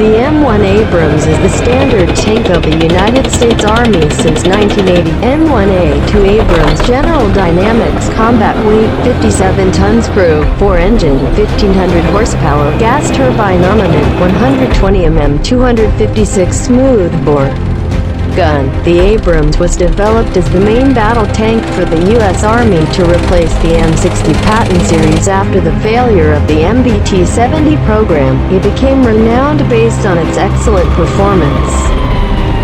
The M1 Abrams is the standard tank of the United States Army since 1980. M1A2 Abrams General Dynamics combat weight 57 tons, crew 4 engine 1500 horsepower, gas turbine armament 120 mm 256 smoothbore gun. The Abrams was developed as the main battle tank for the U.S. Army to replace the M60 Patton series after the failure of the MBT-70 program. It became renowned based on its excellent performance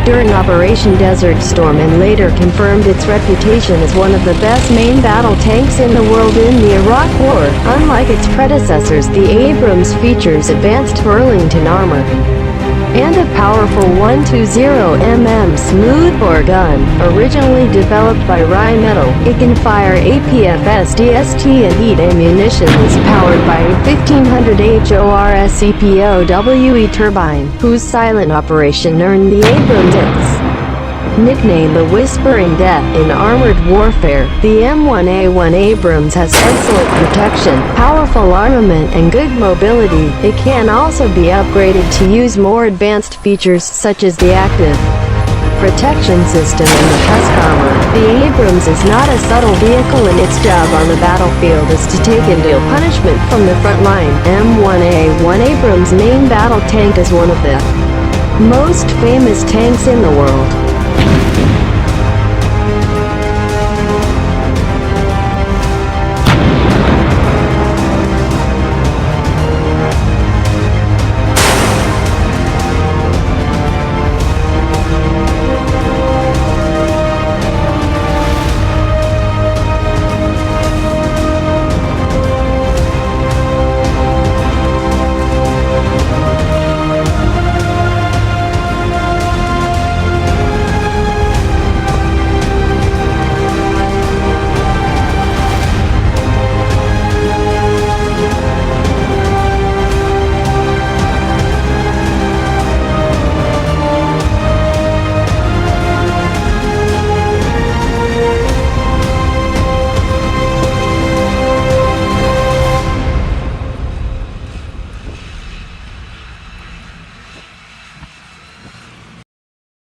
during Operation Desert Storm and later confirmed its reputation as one of the best main battle tanks in the world in the Iraq War. Unlike its predecessors, the Abrams features advanced Burlington armor and a powerful 120mm smoothbore gun. Originally developed by Rheinmetall, it can fire APFS, DST and heat ammunition. Is powered by a 1500 HORSCPOWE turbine, whose silent operation earned the Abrams its nickname the Whispering Death. In armored warfare, the M1A1 Abrams has excellent protection, powerful armament and good mobility. It can also be upgraded to use more advanced features such as the active protection system and the husk armor. The Abrams is not a subtle vehicle, and its job on the battlefield is to take and deal punishment from the front line. M1A1 Abrams main battle tank is one of the most famous tanks in the world.